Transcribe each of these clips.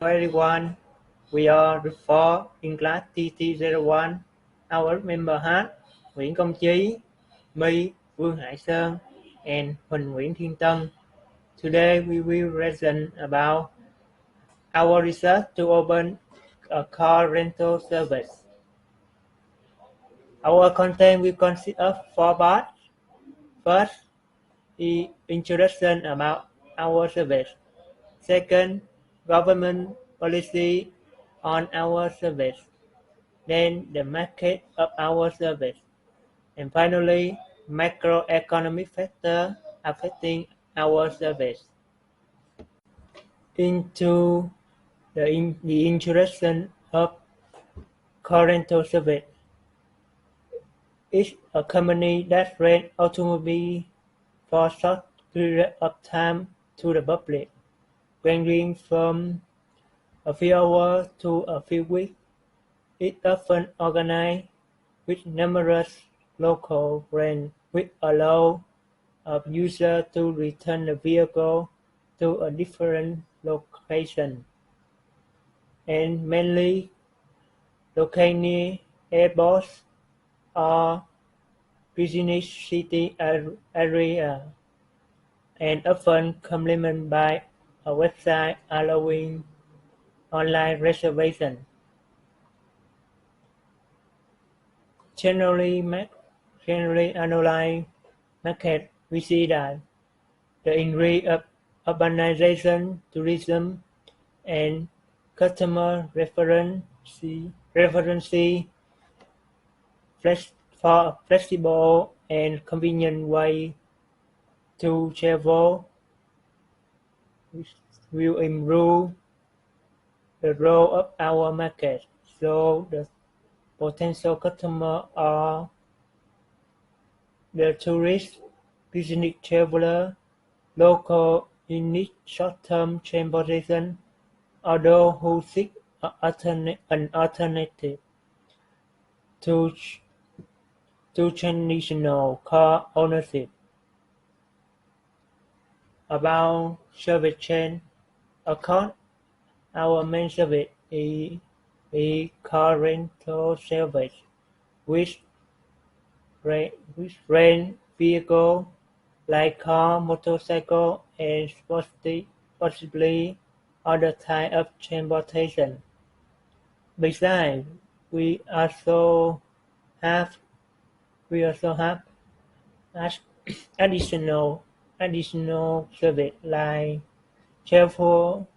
Hello everyone, we are the four in class TT01. Our member are Nguyễn Công Chí, My, Vương Hải Sơn, and Huỳnh Nguyễn Thiên Tân. Today we will reason about our research to open a car rental service. Our content will consist of four parts. First, the introduction about our service. Second, government policy on our service. Then the market of our service. And finally, macroeconomic factors affecting our service. Into the introduction of car rental service. It's a company that rents automobiles for a short period of time to the public, ranging from a few hours to a few weeks. It often organized with numerous local rents which allow a user to return the vehicle to a different location, and mainly located near airports or business city areas, and often complemented by a website allowing online reservation. Generally analyze market, we see that the increase of urbanization, tourism, and customer preference for a flexible and convenient way to travel will improve the role of our market, so the potential customers are the tourists, business travelers, local in need short-term transportation, or those who seek an alternative to traditional car ownership. About service chain, account, our main service is car rental service, which rent vehicles like car, motorcycle, and possibly other types of transportation. Besides, we also have additional service like travel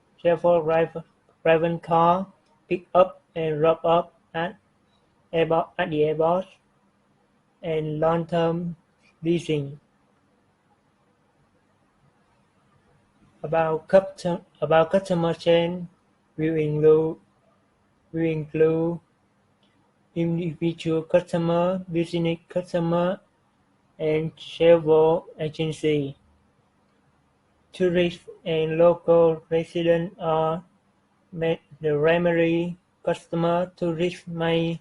driven car, pick up and drop off at the airport, and long-term leasing. About customer chain will include individual customer, business customer, and travel agency. Tourists and local residents are the primary customer. Tourists may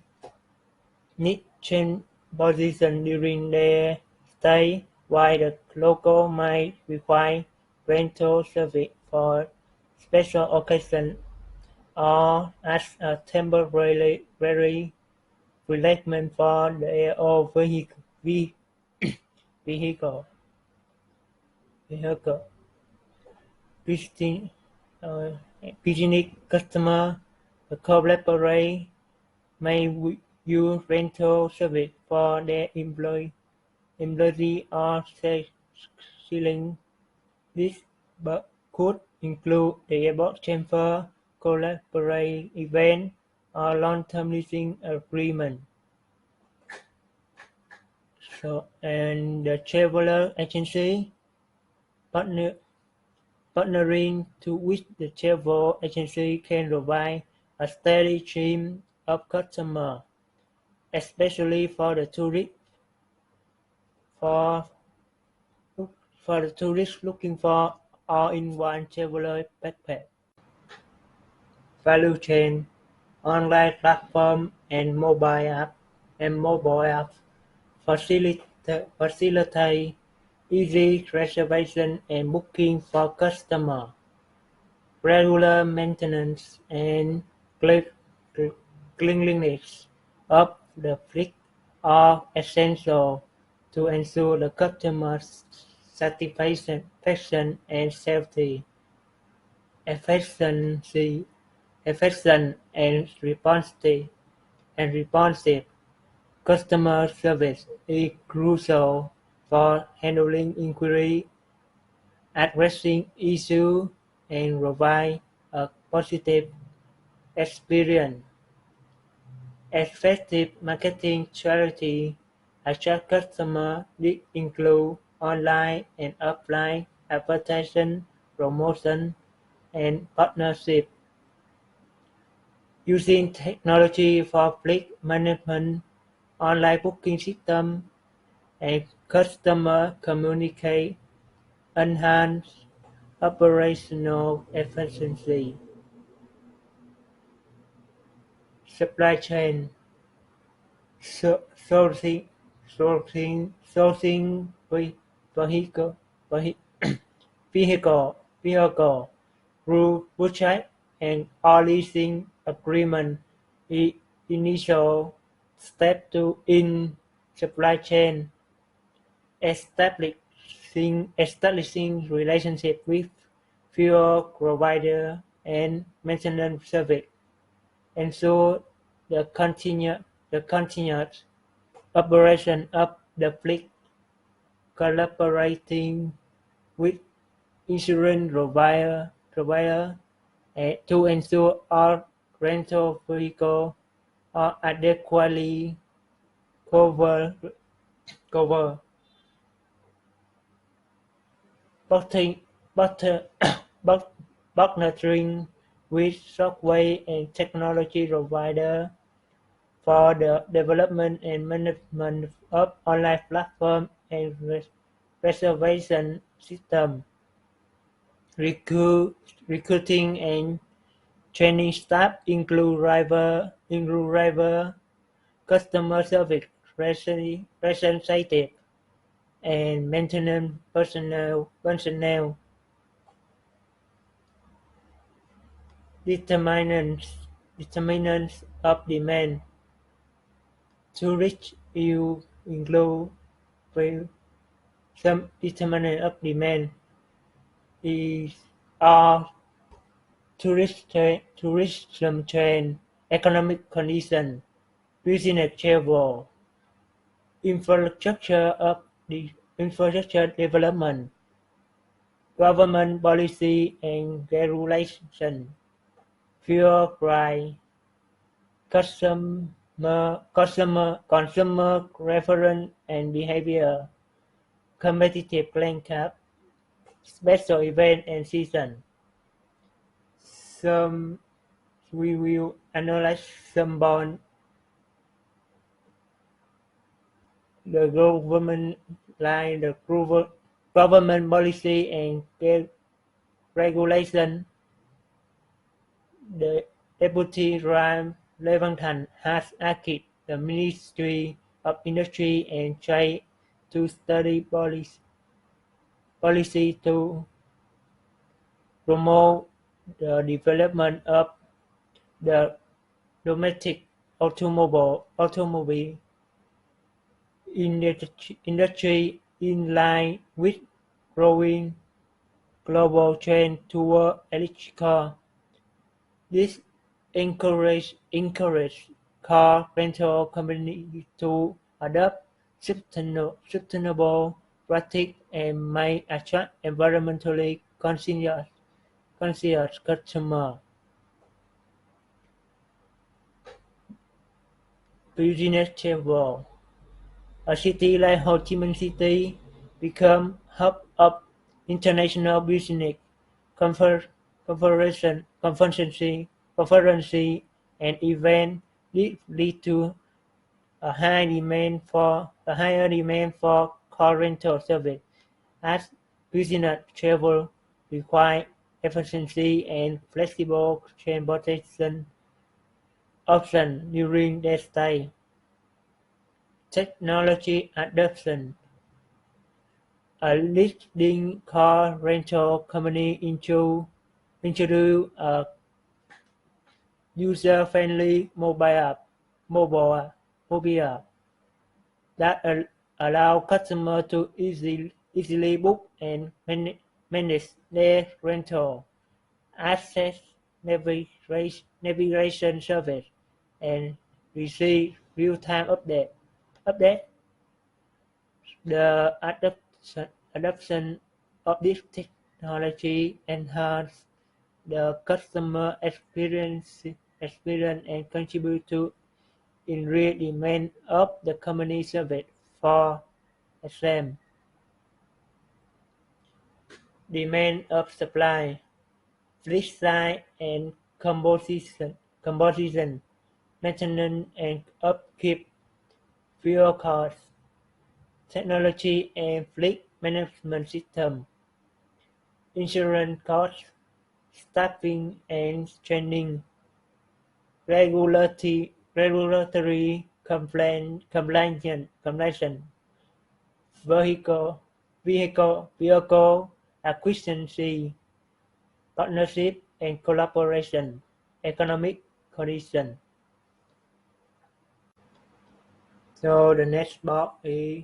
need transportation during their stay, while the local might require rental service for special occasions or as a temporary replacement for their old vehicle. Business customer collaborate may use rental service for their employee or selling. This could include the airport transfer, collaborate event, or long-term leasing agreement. And the traveler agency partnering to which the travel agency can provide a steady stream of customers, especially for the tourists looking for all-in-one traveler backpack. Value chain, online platform, and mobile apps facilitate easy reservation and booking for customers. Regular maintenance and cleanliness of the fleet are essential to ensure the customer's satisfaction and safety. Efficiency, efficient and responsive customer service is crucial for handling inquiries, addressing issues, and provide a positive experience. Effective marketing strategies attract customers. This include online and offline advertising, promotion, and partnership. Using technology for fleet management, online booking systems, and customer communication enhance operational efficiency. Supply chain sourcing sourcing vehicle vehicle vehicle through purchase and or leasing agreement is initial step to in supply chain. Establishing relationship with fuel provider and maintenance service ensure the continued operation of the fleet. Collaborating with insurance provider to ensure all rental vehicles are adequately covered. covered. Partnering partnering with software and technology providers for the development and management of online platforms and reservation systems. Recruiting and training staff include driver, customer service representative, and maintenance personnel. Determinants of demand to reach you include some determinant of demand is are tourism trend, economic conditions, business travel, infrastructure of the infrastructure development, government policy and regulation, fuel price, consumer preference and behavior, competitive landscape, special event and season. Some we will analyze some bond the government line the government policy and regulation. The Deputy Ram Levantan has asked the Ministry of Industry and Trade to study policy to promote the development of the domestic automobile industry in line with growing global trend toward electric cars. This encourage car rental companies to adopt sustainable practices and may attract environmentally conscious customers. Business travel. A city like Ho Chi Minh City became hub of international business confer- conferences and events. This lead to a higher demand for car rental service as business travel require efficiency and flexible transportation options during their stay. Technology adoption. A leading car rental company introduce a user-friendly mobile app that allow customers to easily book and manage their rental, access navigation service, and receive real-time update. The adoption of this technology enhance the customer experience and contribute to increased demand of the company service. For example, demand of supply, fleet size and composition, maintenance and upkeep, fuel costs, technology and fleet management system, insurance costs, staffing and training, regulatory compliance, vehicle acquisition, partnership and collaboration, economic conditions. So the next box is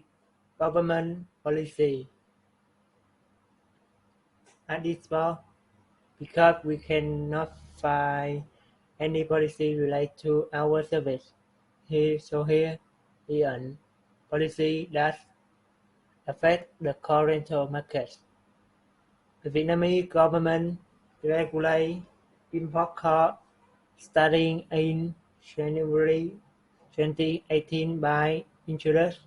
government policy. At this box, because we cannot find any policy related to our service, here is a policy that affect the car rental market. The Vietnamese government regulate import cars starting in January 2018 by introducing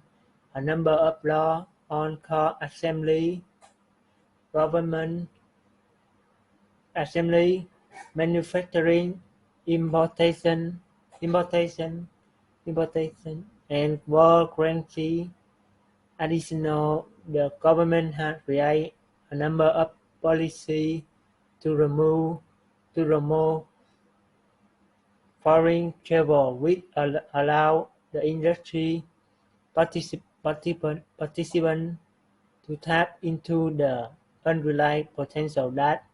a number of laws on car government assembly, manufacturing, importation, importation, and warranty. Additionally, the government has created a number of policies to remove foreign travel, which allow the industry participants to tap into the unrealized potential that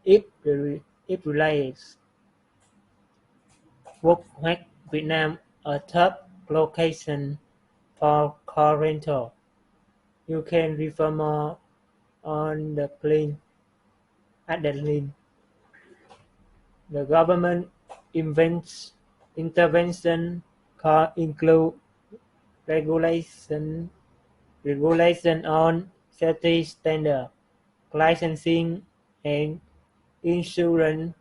it realizes. Would make Vietnam a top location for car rental. You can refer more on the link at the link. The government intervention could include regulation on safety standards, licensing, and insurance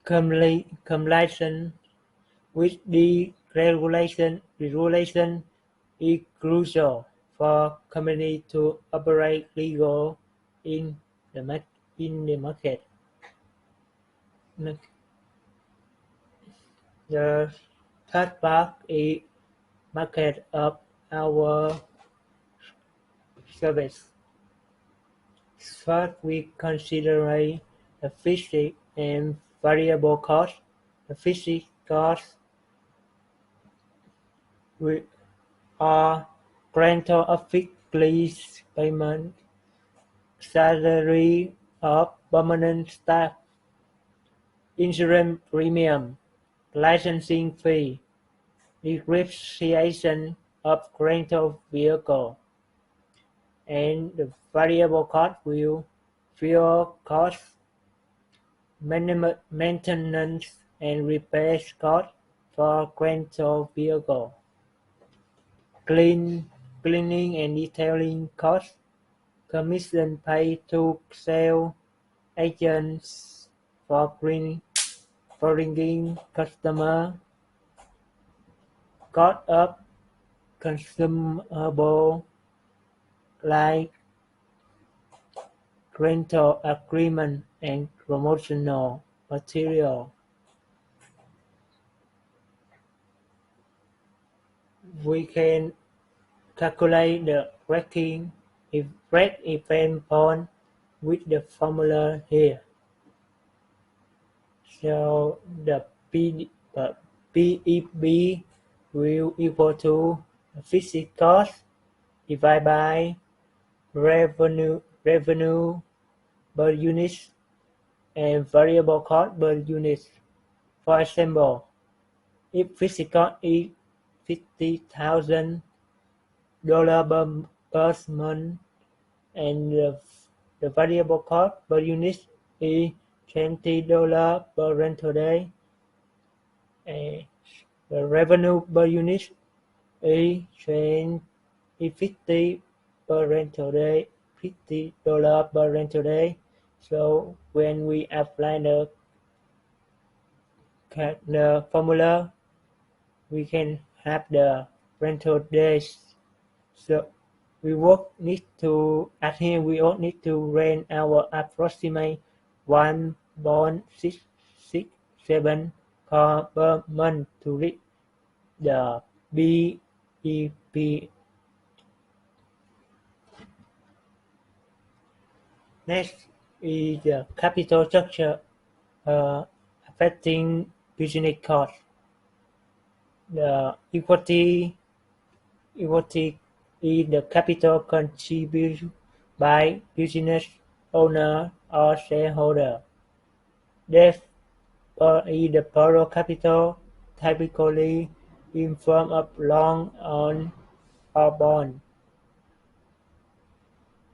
compliance. With the regulation is crucial for companies to operate legally in the market. The third part is market of our service. First, we consider the fixed and variable costs. The fixed costs are rental of fixed lease payment, salary of permanent staff, insurance premium, licensing fee, depreciation of rental vehicle, and the variable cost will fuel costs, maintenance and repair costs for rental vehicle, cleaning and detailing costs, commission paid to sales agents for bringing customers, cost of consumables like rental agreement and promotional material. We can calculate the break-even point with the formula here. So the PEB will equal to fixed cost divided by revenue per unit and variable cost per unit. For example, if fixed cost is $50,000 per month and the variable cost per unit is $20 per rental day, and the revenue per unit is 50 per rental day, $50 per rental day. So when we apply the formula, we can have the rental days. So we work need to at here we all need to rent our approximate 1.667 car per month to reach the BEP. Next is the capital structure affecting business cost. The equity is the capital contributed by business owner or shareholder. Debt is the borrowed capital, typically in form of loan or bond.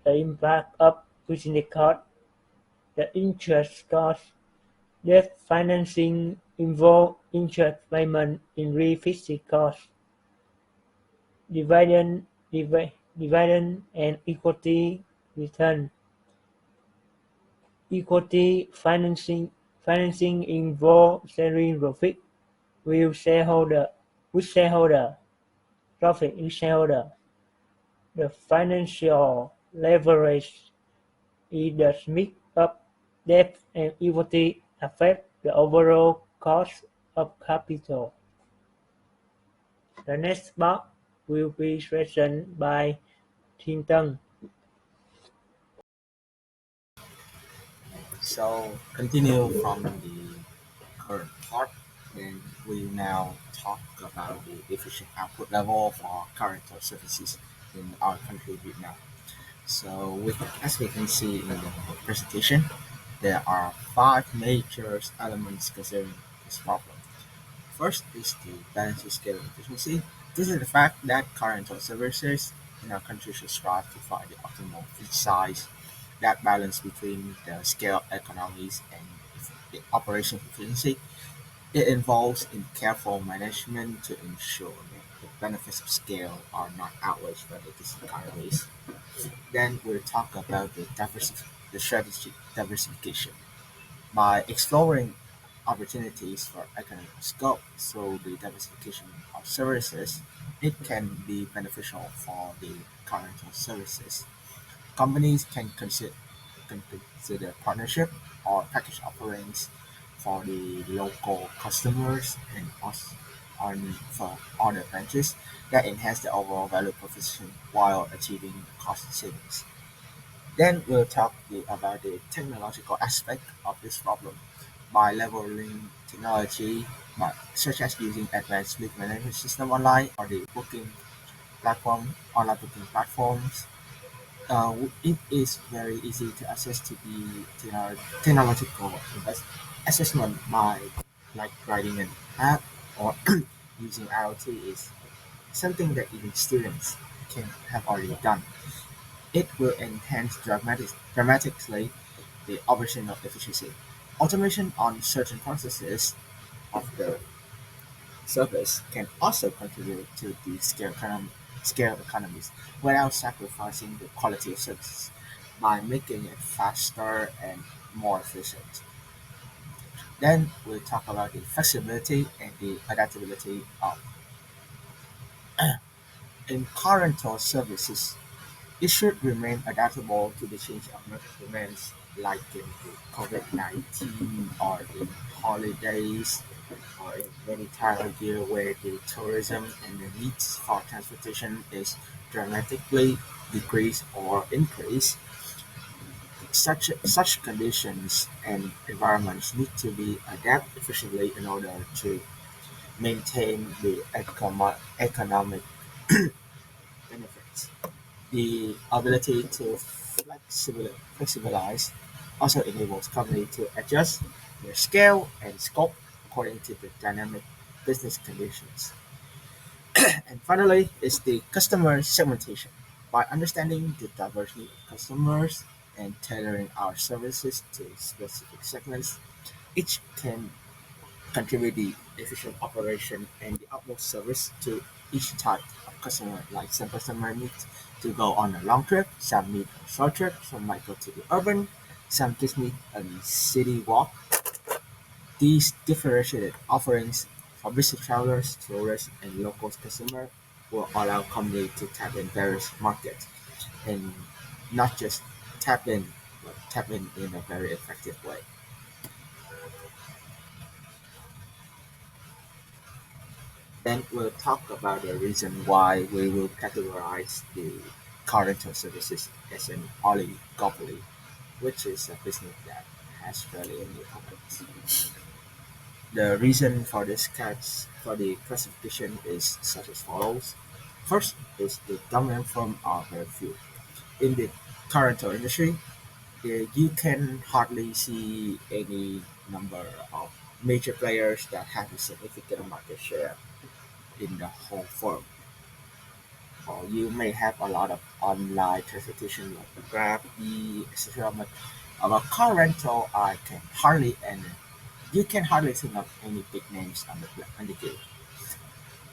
The impact of business cost. The interest cost. Debt financing involves interest payment in fixed costs. Dividend and equity return. Equity financing involves sharing profit with shareholder. Profit with shareholder. The financial leverage is the mix of debt and equity affect the overall cost of capital. The next part will be presented by Thiên So continue from the current part, and we now talk about the efficient output level for current services in our country Vietnam. So as we can see in the presentation, there are five major elements considering this problem. First is the balanced scale efficiency. This is the fact that current services in our country should strive to find the optimal fit size, that balance between the scale economies and the operation efficiency. It involves in careful management to ensure that the benefits of scale are not outweighed by the diseconomies. Then we'll talk about the strategic diversification. By exploring opportunities for economic scope through the diversification of services, it can be beneficial for the current services. Companies can consider partnership or package offerings for the local customers and also for other branches that enhance the overall value proposition while achieving cost savings. Then we'll talk about the technological aspect of this problem. By leveraging technology, such as using advanced fleet management system online or the online booking platforms, it is very easy to access to the technological assessment by like writing an app or using IoT is something that even students can have already done. It will enhance dramatically the operational efficiency. Automation on certain processes of the service can also contribute to the scale economies without sacrificing the quality of services by making it faster and more efficient. Then we'll talk about the flexibility and the adaptability of in current services. It should remain adaptable to the change of market demands like in COVID-19 or in holidays or in any time of year where the tourism and the needs for transportation is dramatically decreased or increased. Such conditions and environments need to be adapted efficiently in order to maintain the economic benefits. The ability to flexibilize Also enables companies to adjust their scale and scope according to the dynamic business conditions. And finally is the customer segmentation. By understanding the diversity of customers and tailoring our services to specific segments, each can contribute the efficient operation and the utmost service to each type of customer. Like some customer need to go on a long trip, some need a short trip, some might go to the urban, some just need a city walk. These differentiated offerings for business travelers, tourists, and local customers will allow companies to tap in various markets and not just tap in, but tap in a very effective way. Then we'll talk about the reason why we will categorize the car rental services as an oligopoly, which is a business that has fairly many companies. The reason for this for the classification is such as follows. First is the dominant firm are very few. In the car rental industry, you can hardly see any number of major players that have a significant market share in the whole firm. Or you may have a lot of online transportation like Grab, etc. But about car rental, I can hardly and you can hardly think of any big names on the game.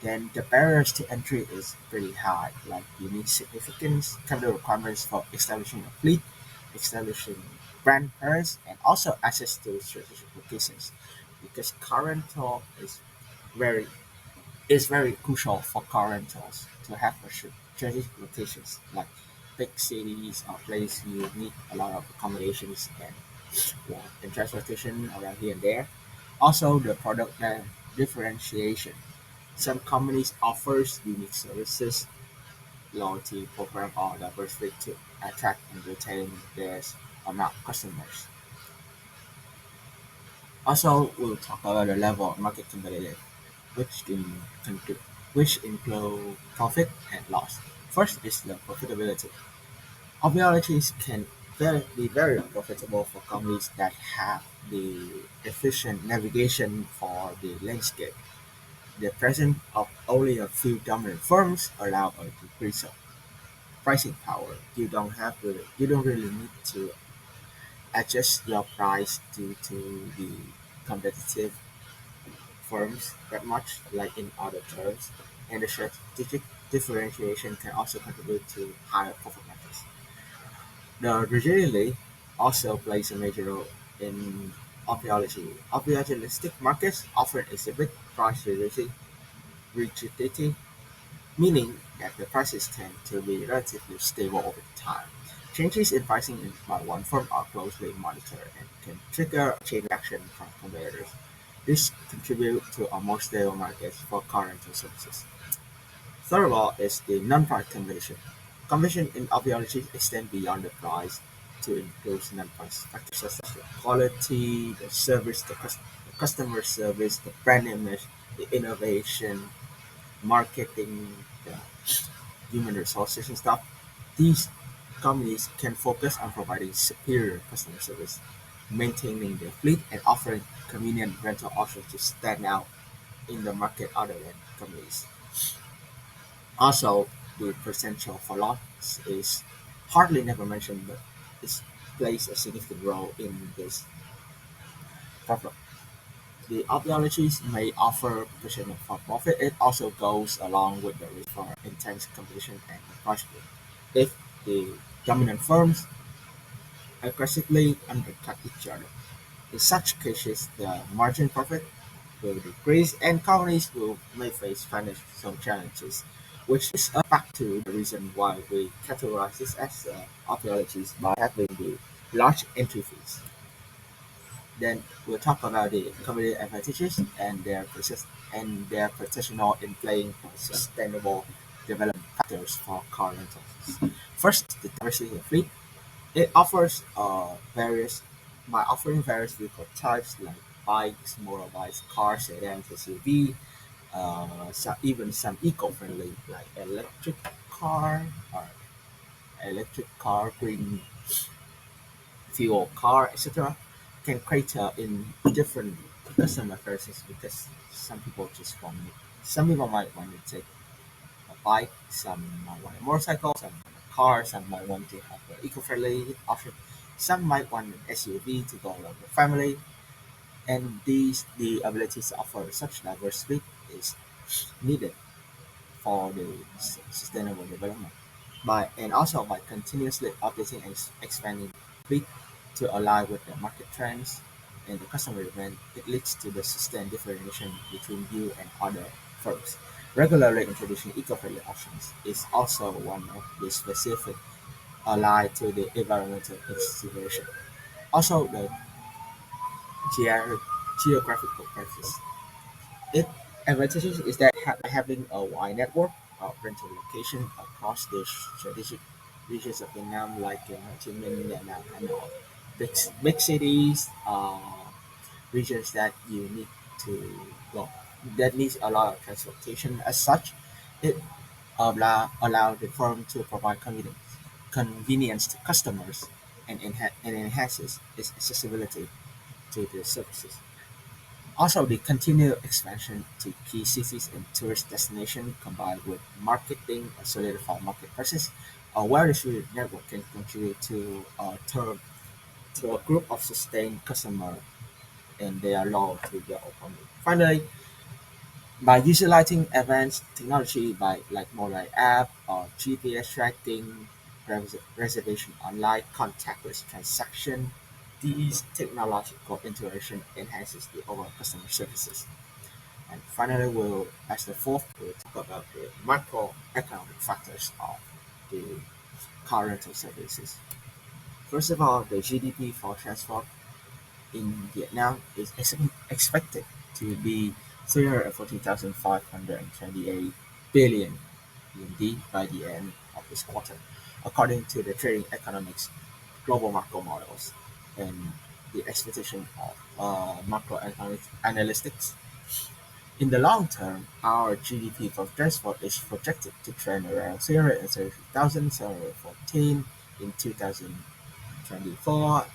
Then the barriers to entry is pretty high. Like you need significant capital requirements for establishing a fleet, establishing brand presence, and also access to strategic locations. Because car rental very is very crucial for car rentals to have a strategic locations like big cities or places you need a lot of accommodations and, yeah, and transportation around here and there. Also, the product differentiation. Some companies offers unique services, loyalty program, or diversity to attract and retain their amount of customers. Also, we'll talk about the level of market competitive, which which include profit and loss. First is the profitability. Ophthalmologists can be very profitable for companies that have the efficient navigation for the landscape. The presence of only a few dominant firms allow a decrease of pricing power. You don't really need to adjust your price due to the competitive firms that much, like in other terms, and the strategic differentiation can also contribute to higher profit margins. The rigidity also plays a major role in ophthalmology. Ophthalmologistic markets often exhibit price rigidity, meaning that the prices tend to be relatively stable over time. Changes in pricing by one firm are closely monitored and can trigger a chain reaction from competitors. This contributes to a more stable market for car rental services. Third of all is the non-price competition. Competition in ophthalmology extends beyond the price to include non-price factors such as the quality, the service, the customer service, the brand image, the innovation, marketing, the human resources and stuff. These companies can focus on providing superior customer service, maintaining their fleet, and offering convenient rental options to stand out in the market other than companies. Also, the potential for loss is hardly never mentioned, but it plays a significant role in this problem. The ophthalmologists may offer potential for profit. It also goes along with the risk for intense competition and price war. If the dominant firms aggressively undercut each other, in such cases, the margin profit will decrease and companies may face financial challenges, which is back to the reason why we categorize this as ophthalmologists by having the large entry fees. Then we'll talk about the competitive advantages and their potential in playing for sustainable development factors for car rentals. First, the diversity of fleet. It offers various by offering various vehicle types like bikes, motorbikes, cars, sedans, SUV, even some eco-friendly like car or green fuel, car, etc., can cater in different customer preferences because some people might want to take a bike, some might want a motorcycle, some want a car, some might want to have an eco-friendly option, some might want an SUV to go along with family, and the ability to offer such diverse fleet is needed for the sustainable development. And also by continuously updating and expanding fleet to align with the market trends and the customer demand, it leads to the sustained differentiation between you and other firms. Regularly introducing eco-friendly options is also one of the specific allied to the environmental consideration. Also, the geo- geographical preference. It advantages is that having a wide network of rental location across the strategic regions of Vietnam, like in Ho Chi Minh, Nha Trang, Hanoi, big cities, regions that you need to go, that needs a lot of transportation. As such, it allow the firm to provide convenience to customers and enhances its accessibility to the services. Also, the continued expansion to key cities and tourist destinations combined with marketing and solidify market presence, a well-distributed network can contribute to a group of sustained customers and they are loyal to their company. Finally, by utilizing advanced technology like mobile app or GPS tracking, reservation online, contactless transaction, these technological integration enhances the overall customer services. And finally, as the fourth, we'll talk about the macroeconomic factors of the car rental services. First of all, the GDP for transport in Vietnam is expected to be 314,528 billion USD by the end of this quarter, according to the trading economics global macro models and the expectation of macroeconomic analytics. In the long term, our GDP for transport is projected to trend around 333,714 in 2024,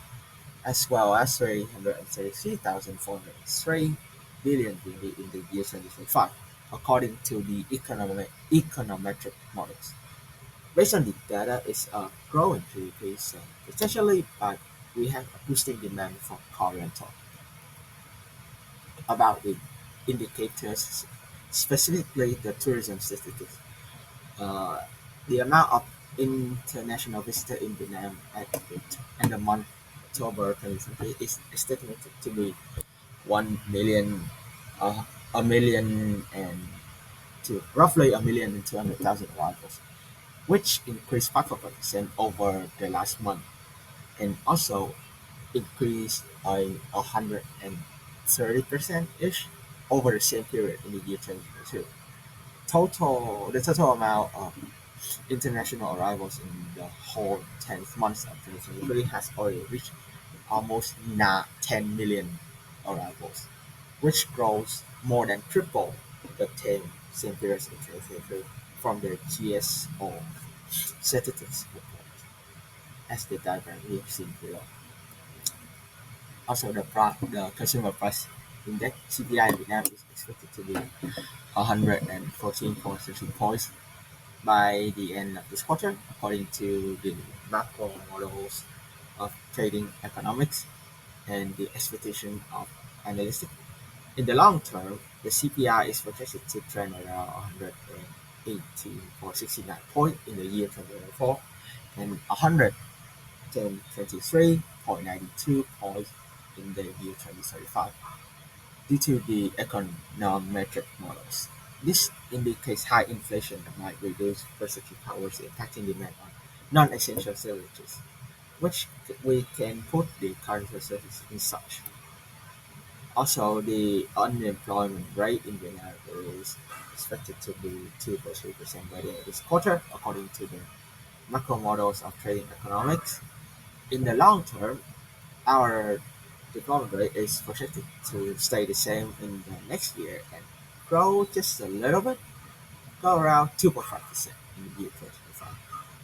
as well as 333,403 billion in the year 2025, according to the econometric models. Based on the data, it's a growing GDP, so potentially, but we have a boosting demand for car rental. About the indicators, specifically the tourism statistics. Uh, the amount of international visitors in Vietnam at the end of month October 2020 is estimated to be 1 million, a million and roughly a million and 200,000 arrivals, which increased 5% over the last month, and also increased by 130% ish over the same period in the year 2022. The total amount of international arrivals in the whole 10 months of 2023 has already reached almost 10 million arrivals, which grows more than triple the 10 same period in 2023 from the GSO statistics report, as the diagram we have seen below. Also, the consumer price index (CPI) in Vietnam is expected to be 114.13 points by the end of this quarter, according to the macro models of trading economics and the expectation of analysts. In the long term, the CPI is projected to trend around 118.69 points in the year 2024 and 123.92 points in the year 2035 due to the econometric models. This indicates high inflation might reduce purchasing powers, impacting demand on non-essential services, which we can put the current services in such. Also, the unemployment rate in Vietnam is expected to be 2.3% by the end of this quarter, according to the macro models of trading economics. In the long term, our development rate is projected to stay the same in the next year and grow just a little bit, go around 2.5% in the year 2025,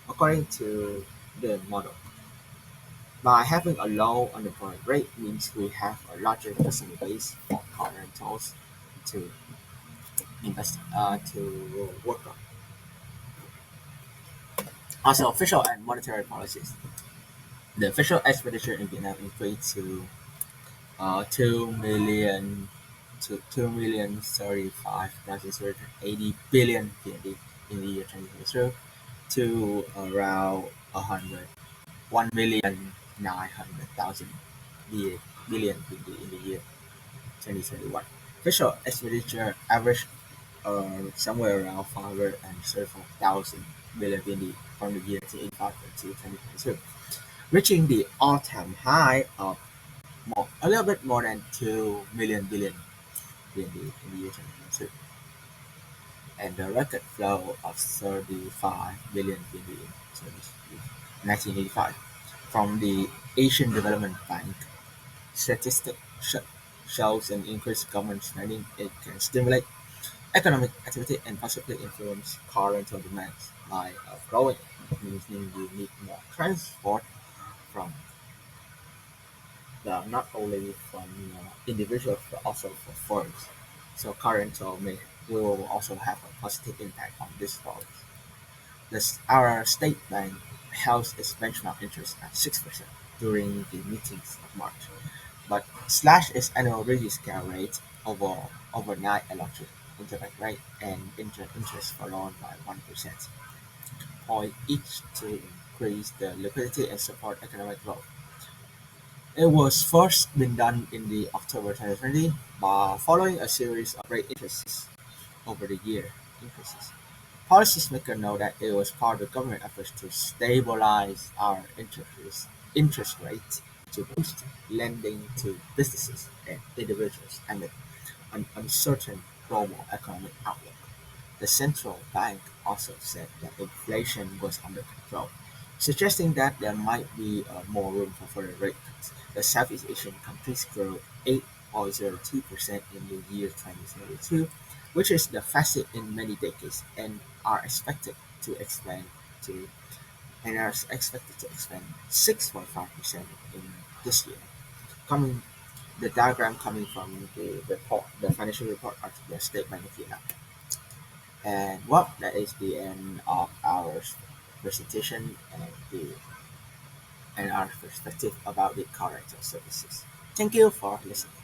according to the model. By having a low unemployment rate means we have a larger customer base for car rentals to invest to work on. Also, official and monetary policies. The official expenditure in Vietnam increased to 2 million to 2,035,380 billion VND in the year 2022 to around 101,900,000 billion VND in the year 2021. Official expenditure averaged somewhere around 534,000 billion VND from the year 1985 to 2022, reaching the all-time high of a little bit more than 2 million billion BND in the year 2022, and the record flow of 35 billion BND in 1985 from the Asian Development Bank. Statistic shows an increased government spending. It can stimulate economic activity and possibly influence car rental demands by growing, meaning you need more transport from not only from individuals but also for firms. So car rental may will also have a positive impact on this growth. Our state bank held its benchmark interest at 6% during the meetings of March, but slashed its annual review scale rate overnight electric interbank rate and interest for loan by 1% point each to increase the liquidity and support economic growth. It was first been done in the October 2020 by following a series of rate increases over the year increases. Policymakers know that it was part of the government efforts to stabilize our interest rate to boost lending to businesses and individuals amid an uncertain global economic outlook. The central bank also said that inflation was under control, suggesting that there might be more room for further rate cuts. The Southeast Asian countries grew 8.02% in the year 2022, which is the fastest in many decades, and are expected to expand to 6.5% in this year. Coming the diagram coming from the financial report of the State Bank of Vietnam. And well, that is the end of our presentation and our perspective about the car rental services. Thank you for listening.